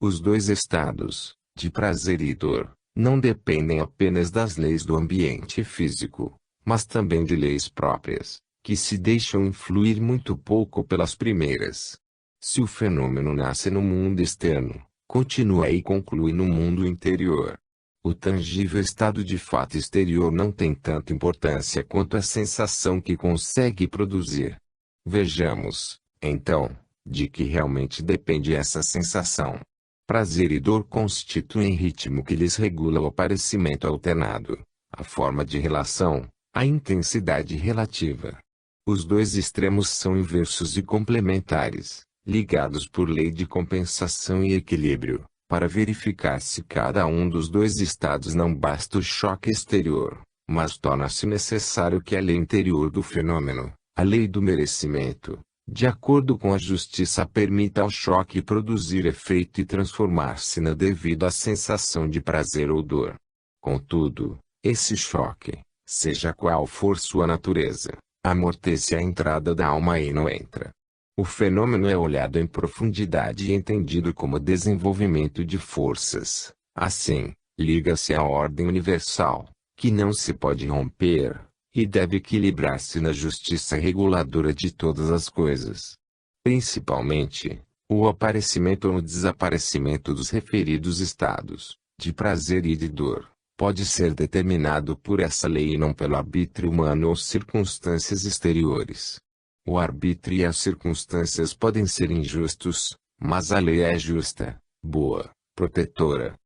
Os dois estados, de prazer e dor, não dependem apenas das leis do ambiente físico, mas também de leis próprias, que se deixam influir muito pouco pelas primeiras. Se o fenômeno nasce no mundo externo, continua e conclui no mundo interior. O tangível estado de fato exterior não tem tanta importância quanto a sensação que consegue produzir. Vejamos, então, de que realmente depende essa sensação. Prazer e dor constituem ritmo que lhes regula o aparecimento alternado, a forma de relação, a intensidade relativa. Os dois extremos são inversos e complementares, ligados por lei de compensação e equilíbrio, Para verificar se cada um dos dois estados não basta o choque exterior, mas torna-se necessário que a lei interior do fenômeno, a lei do merecimento, de acordo com a justiça, permita ao choque produzir efeito e transformar-se na devida sensação de prazer ou dor. Contudo, esse choque, seja qual for sua natureza, amortece a entrada da alma e não entra. O fenômeno é olhado em profundidade e entendido como desenvolvimento de forças. Assim, liga-se à ordem universal, que não se pode romper, e deve equilibrar-se na justiça reguladora de todas as coisas. Principalmente, o aparecimento ou o desaparecimento dos referidos estados, de prazer e de dor, pode ser determinado por essa lei e não pelo arbítrio humano ou circunstâncias exteriores. O arbítrio e as circunstâncias podem ser injustos, mas a lei é justa, boa, protetora.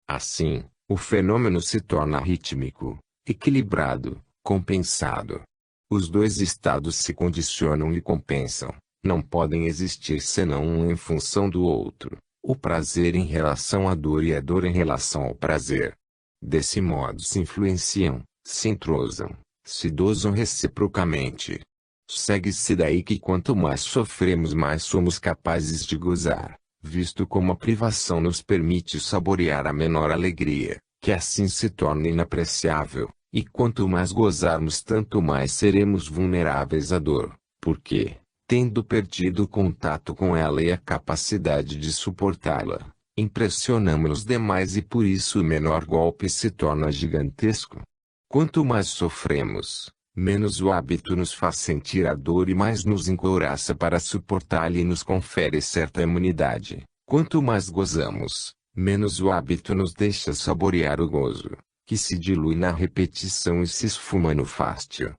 Assim, o fenômeno se torna rítmico, equilibrado, compensado. Os dois estados se condicionam e compensam, não podem existir senão um em função do outro, o prazer em relação à dor e a dor em relação ao prazer. Desse modo se influenciam, se entrosam, se dosam reciprocamente. Segue-se daí que quanto mais sofremos, mais somos capazes de gozar, visto como a privação nos permite saborear a menor alegria, que assim se torna inapreciável, e quanto mais gozarmos, tanto mais seremos vulneráveis à dor, porque, tendo perdido o contato com ela e a capacidade de suportá-la, impressionamos os demais e por isso o menor golpe se torna gigantesco. Quanto mais sofremos, menos o hábito nos faz sentir a dor e mais nos encouraça para suportá-la e nos confere certa imunidade. Quanto mais gozamos, menos o hábito nos deixa saborear o gozo, que se dilui na repetição e se esfuma no fástio.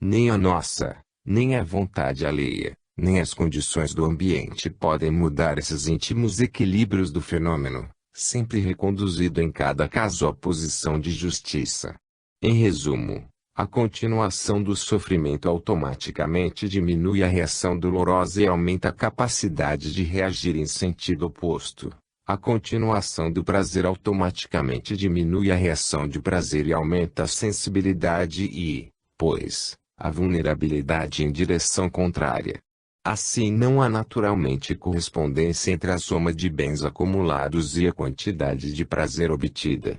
Nem a nossa, nem a vontade alheia, nem as condições do ambiente podem mudar esses íntimos equilíbrios do fenômeno, sempre reconduzido em cada caso à posição de justiça. Em resumo, a continuação do sofrimento automaticamente diminui a reação dolorosa e aumenta a capacidade de reagir em sentido oposto. A continuação do prazer automaticamente diminui a reação de prazer e aumenta a sensibilidade e, pois, a vulnerabilidade em direção contrária. Assim não há naturalmente correspondência entre a soma de bens acumulados e a quantidade de prazer obtida.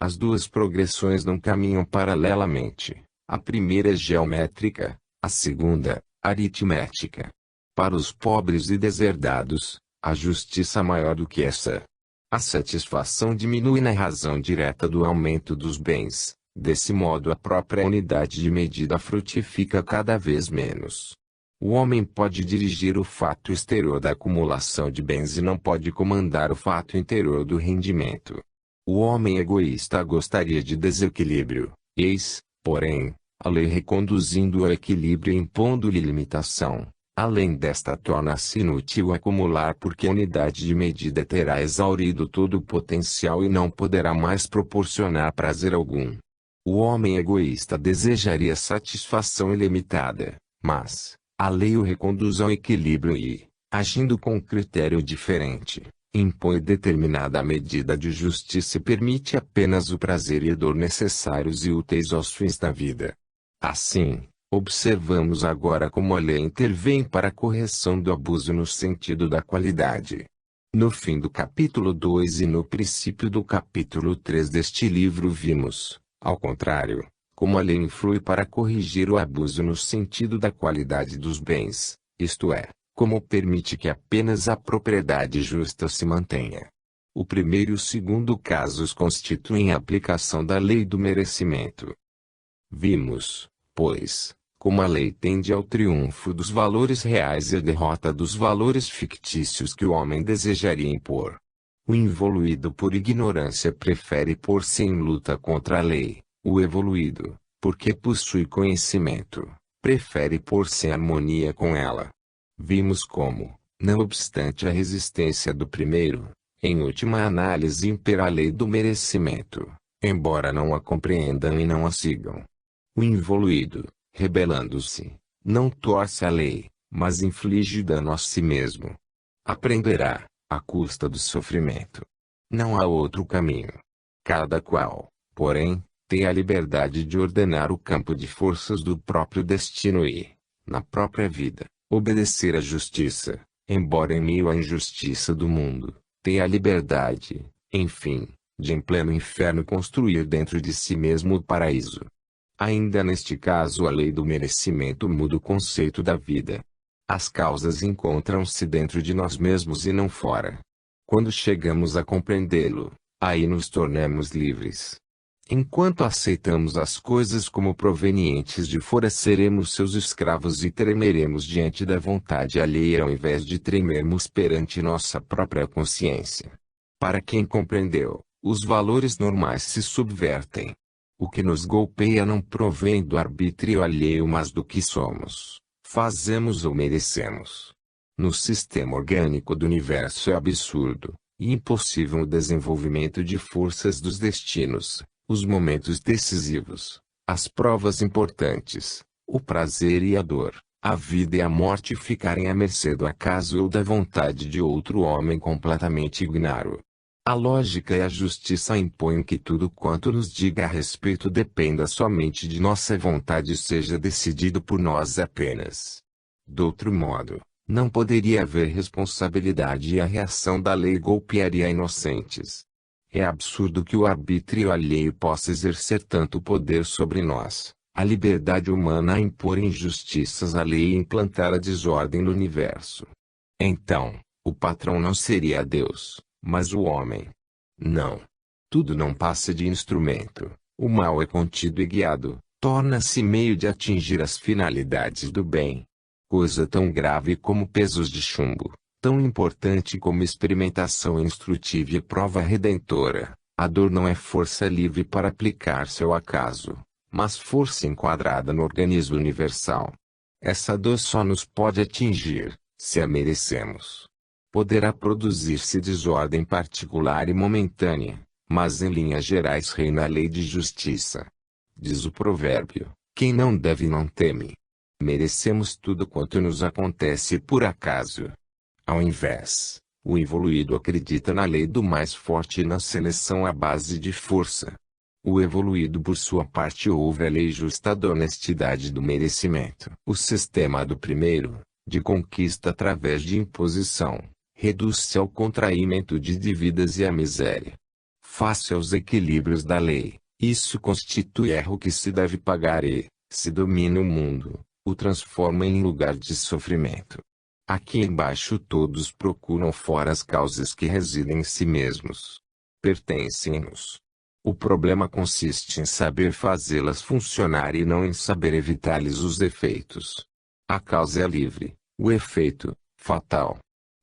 As duas progressões não caminham paralelamente. A primeira é geométrica, a segunda, aritmética. Para os pobres e deserdados, a justiça maior do que essa. A satisfação diminui na razão direta do aumento dos bens. Desse modo a própria unidade de medida frutifica cada vez menos. O homem pode dirigir o fato exterior da acumulação de bens e não pode comandar o fato interior do rendimento. O homem egoísta gostaria de desequilíbrio, eis, porém, a lei reconduzindo ao equilíbrio e impondo-lhe limitação. Além desta, torna-se inútil acumular porque a unidade de medida terá exaurido todo o potencial e não poderá mais proporcionar prazer algum. O homem egoísta desejaria satisfação ilimitada, mas a lei o reconduz ao equilíbrio e, agindo com critério diferente, impõe determinada medida de justiça e permite apenas o prazer e a dor necessários e úteis aos fins da vida. Assim, observamos agora como a lei intervém para a correção do abuso no sentido da qualidade. No fim do capítulo 2 e no princípio do capítulo 3 deste livro vimos, ao contrário, como a lei influi para corrigir o abuso no sentido da qualidade dos bens, isto é, como permite que apenas a propriedade justa se mantenha. O primeiro e o segundo casos constituem a aplicação da lei do merecimento. Vimos, pois, como a lei tende ao triunfo dos valores reais e à derrota dos valores fictícios que o homem desejaria impor. O involuído por ignorância prefere pôr-se em luta contra a lei, o evoluído, porque possui conhecimento, prefere pôr-se em harmonia com ela. Vimos como, não obstante a resistência do primeiro, em última análise impera a lei do merecimento, embora não a compreendam e não a sigam. O involuído, rebelando-se, não torce a lei, mas inflige dano a si mesmo. Aprenderá, à custa do sofrimento, Não há outro caminho. Cada qual, porém, tem a liberdade de ordenar o campo de forças do próprio destino e, na própria vida, obedecer à justiça, embora em meio à injustiça do mundo, tem a liberdade, enfim, de em pleno inferno construir dentro de si mesmo o paraíso. Ainda neste caso a lei do merecimento muda o conceito da vida. As causas encontram-se dentro de nós mesmos e não fora. Quando chegamos a compreendê-lo, aí nos tornamos livres. Enquanto aceitamos as coisas como provenientes de fora, seremos seus escravos e tremeremos diante da vontade alheia ao invés de tremermos perante nossa própria consciência. Para quem compreendeu, os valores normais se subvertem. O que nos golpeia não provém do arbítrio alheio mas do que somos, fazemos ou merecemos. No sistema orgânico do universo é absurdo e impossível o desenvolvimento de forças dos destinos, os momentos decisivos, as provas importantes, o prazer e a dor, a vida e a morte ficarem à mercê do acaso ou da vontade de outro homem completamente ignaro. A lógica e a justiça impõem que tudo quanto nos diga a respeito dependa somente de nossa vontade e seja decidido por nós apenas. De outro modo, não poderia haver responsabilidade e a reação da lei golpearia inocentes. É absurdo que o arbítrio alheio possa exercer tanto poder sobre nós, a liberdade humana a impor injustiças à lei e implantar a desordem no universo. Então, o patrão não seria Deus, mas o homem. Não. Tudo não passa de instrumento, o mal é contido e guiado, torna-se meio de atingir as finalidades do bem. Coisa tão grave como pesos de chumbo, tão importante como experimentação instrutiva e prova redentora. A dor não é força livre para aplicar-se ao acaso, mas força enquadrada no organismo universal. Essa dor só nos pode atingir, se a merecemos. Poderá produzir-se desordem particular e momentânea, mas em linhas gerais reina a lei de justiça. Diz o provérbio: quem não deve não teme. Merecemos tudo quanto nos acontece por acaso. Ao invés, o evoluído acredita na lei do mais forte e na seleção à base de força. O evoluído por sua parte ouve a lei justa da honestidade do merecimento. O sistema do primeiro, de conquista através de imposição, reduz-se ao contraímento de dívidas e à miséria. Face aos equilíbrios da lei, isso constitui erro que se deve pagar e, se domina o mundo, o transforma em lugar de sofrimento. Aqui embaixo todos procuram fora as causas que residem em si mesmos. Pertencem-nos. O problema consiste em saber fazê-las funcionar e não em saber evitar-lhes os efeitos. A causa é livre, o efeito, fatal.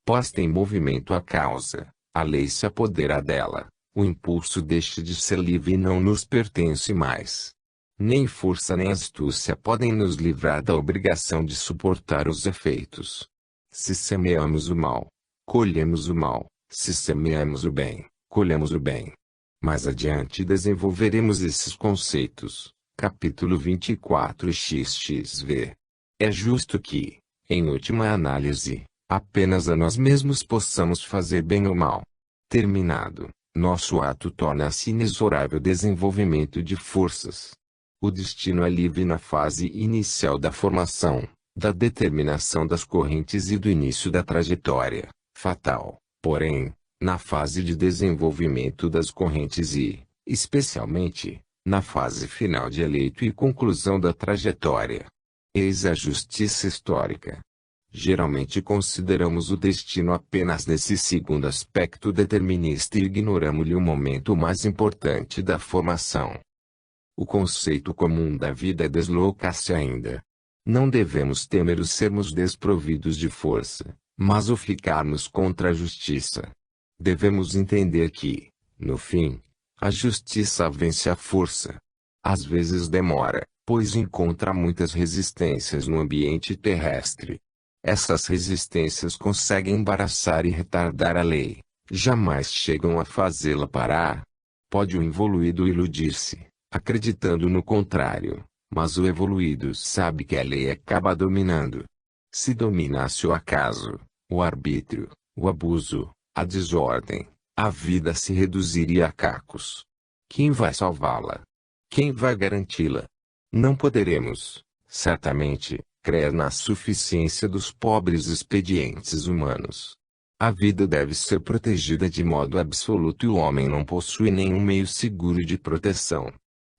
Posta em movimento a causa, a lei se apodera dela, o impulso deixa de ser livre e não nos pertence mais. Nem força nem astúcia podem nos livrar da obrigação de suportar os efeitos. Se semeamos o mal, colhemos o mal, se semeamos o bem, colhemos o bem. Mais adiante desenvolveremos esses conceitos, capítulo 24 XXV. É justo que, em última análise, apenas a nós mesmos possamos fazer bem ou mal. Terminado, nosso ato torna-se inexorável desenvolvimento de forças. O destino é livre na fase inicial da formação, da determinação das correntes e do início da trajetória, fatal, porém, na fase de desenvolvimento das correntes e, especialmente, na fase final de eleito e conclusão da trajetória. Eis a justiça histórica. Geralmente consideramos o destino apenas nesse segundo aspecto determinista e ignoramos-lhe o momento mais importante da formação. O conceito comum da vida desloca-se ainda. Não devemos temer os sermos desprovidos de força, mas o ficarmos contra a justiça. Devemos entender que, no fim, a justiça vence a força. Às vezes demora, pois encontra muitas resistências no ambiente terrestre. Essas resistências conseguem embaraçar e retardar a lei, jamais chegam a fazê-la parar. Pode o involuído iludir-se, acreditando no contrário, mas o evoluído sabe que a lei acaba dominando. Se dominasse o acaso, o arbítrio, o abuso, a desordem, a vida se reduziria a cacos. Quem vai salvá-la? Quem vai garanti-la? Não poderemos, certamente, crer na suficiência dos pobres expedientes humanos. A vida deve ser protegida de modo absoluto e o homem não possui nenhum meio seguro de proteção.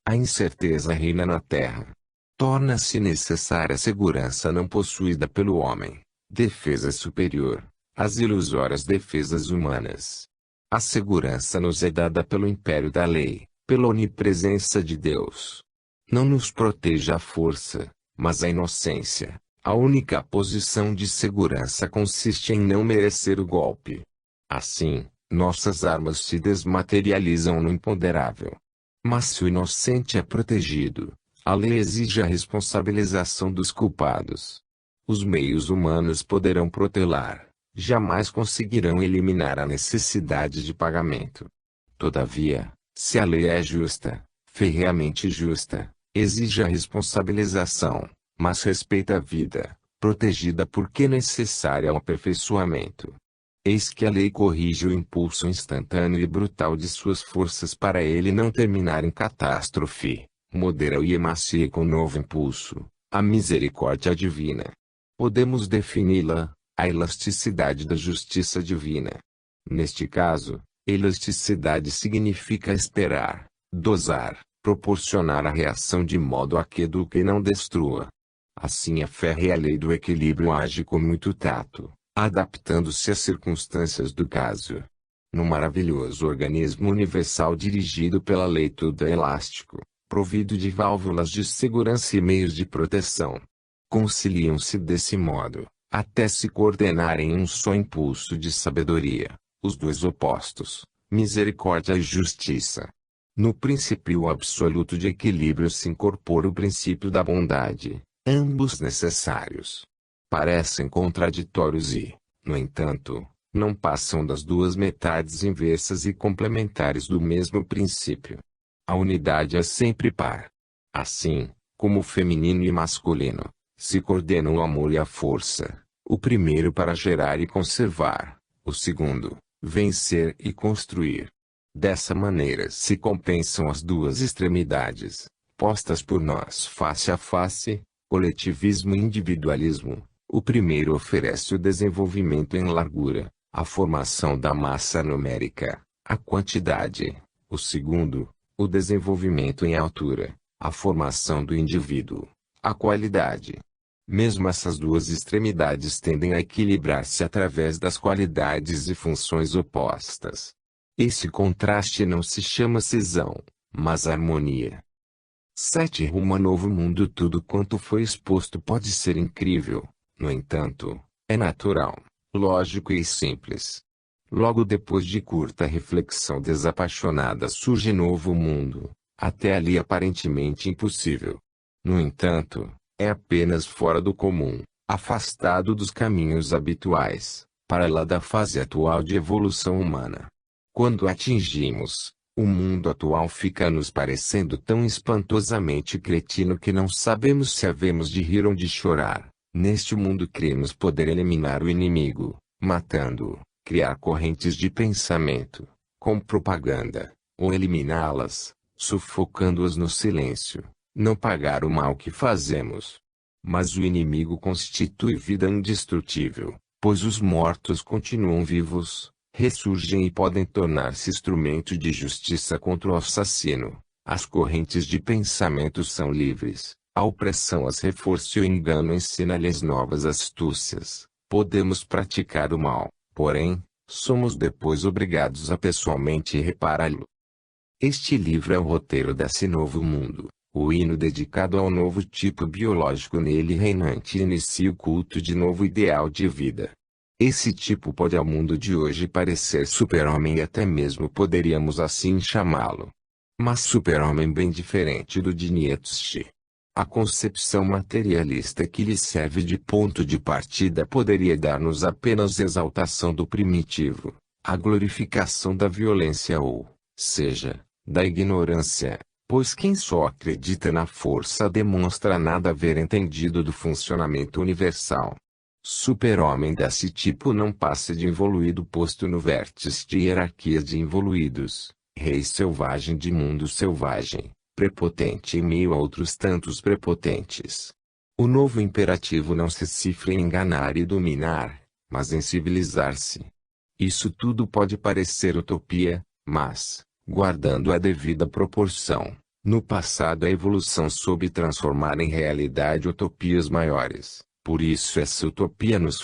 A incerteza reina na terra. Torna-se necessária a segurança não possuída pelo homem, defesa superior, às ilusórias defesas humanas. A segurança nos é dada pelo império da lei, pela onipresença de Deus. Não nos protege a força, mas a inocência. A única posição de segurança consiste em não merecer o golpe. Assim, nossas armas se desmaterializam no imponderável. Mas se o inocente é protegido, a lei exige a responsabilização dos culpados. Os meios humanos poderão protelar, jamais conseguirão eliminar a necessidade de pagamento. Todavia, se a lei é justa, ferreamente justa, exige a responsabilização, mas respeita a vida, protegida porque necessária ao aperfeiçoamento. Eis que a lei corrige o impulso instantâneo e brutal de suas forças para ele não terminar em catástrofe, modera-o e emacia com novo impulso, a misericórdia divina. Podemos defini-la, a elasticidade da justiça divina. Neste caso, elasticidade significa esperar, dosar, proporcionar a reação de modo a que eduque e não destrua. Assim a férrea lei do equilíbrio age com muito tato, adaptando-se às circunstâncias do caso. No maravilhoso organismo universal dirigido pela lei tudo é elástico, provido de válvulas de segurança e meios de proteção. Conciliam-se desse modo, até se coordenarem em um só impulso de sabedoria, os dois opostos, misericórdia e justiça. No princípio absoluto de equilíbrio se incorpora o princípio da bondade, ambos necessários. Parecem contraditórios e, no entanto, não passam das duas metades inversas e complementares do mesmo princípio. A unidade é sempre par. Assim, como o feminino e masculino, se coordenam o amor e a força, o primeiro para gerar e conservar, o segundo, vencer e construir. Dessa maneira se compensam as duas extremidades, postas por nós face a face, coletivismo e individualismo. O primeiro oferece o desenvolvimento em largura, a formação da massa numérica, a quantidade. O segundo, o desenvolvimento em altura, a formação do indivíduo, a qualidade. Mesmo essas duas extremidades tendem a equilibrar-se através das qualidades e funções opostas. Esse contraste não se chama cisão, mas harmonia. 7. Rumo a novo mundo. Tudo quanto foi exposto pode ser incrível, no entanto, é natural, lógico e simples. Logo depois de curta reflexão desapaixonada surge novo mundo, até ali aparentemente impossível. No entanto, é apenas fora do comum, afastado dos caminhos habituais, para lá da fase atual de evolução humana. Quando atingimos, o mundo atual fica nos parecendo tão espantosamente cretino que não sabemos se havemos de rir ou de chorar. Neste mundo cremos poder eliminar o inimigo, matando-o, criar correntes de pensamento, com propaganda, ou eliminá-las, sufocando-as no silêncio, não pagar o mal que fazemos. Mas o inimigo constitui vida indestrutível, pois os mortos continuam vivos, ressurgem e podem tornar-se instrumento de justiça contra o assassino. As correntes de pensamento são livres, a opressão as reforça e o engano ensina-lhes novas astúcias. Podemos praticar o mal, porém, somos depois obrigados a pessoalmente repará-lo. Este livro é o roteiro desse novo mundo, o hino dedicado ao novo tipo biológico nele reinante e inicia o culto de novo ideal de vida. Esse tipo pode ao mundo de hoje parecer super-homem e até mesmo poderíamos assim chamá-lo. Mas super-homem bem diferente do de Nietzsche. A concepção materialista que lhe serve de ponto de partida poderia dar-nos apenas exaltação do primitivo, a glorificação da violência ou, seja, da ignorância, pois quem só acredita na força demonstra nada haver entendido do funcionamento universal. Super-homem desse tipo não passa de involuído posto no vértice de hierarquia de involuídos, rei selvagem de mundo selvagem, prepotente em meio a outros tantos prepotentes. O novo imperativo não se cifra em enganar e dominar, mas em civilizar-se. Isso tudo pode parecer utopia, mas, guardando a devida proporção, no passado a evolução soube transformar em realidade utopias maiores. Por isso essa utopia nos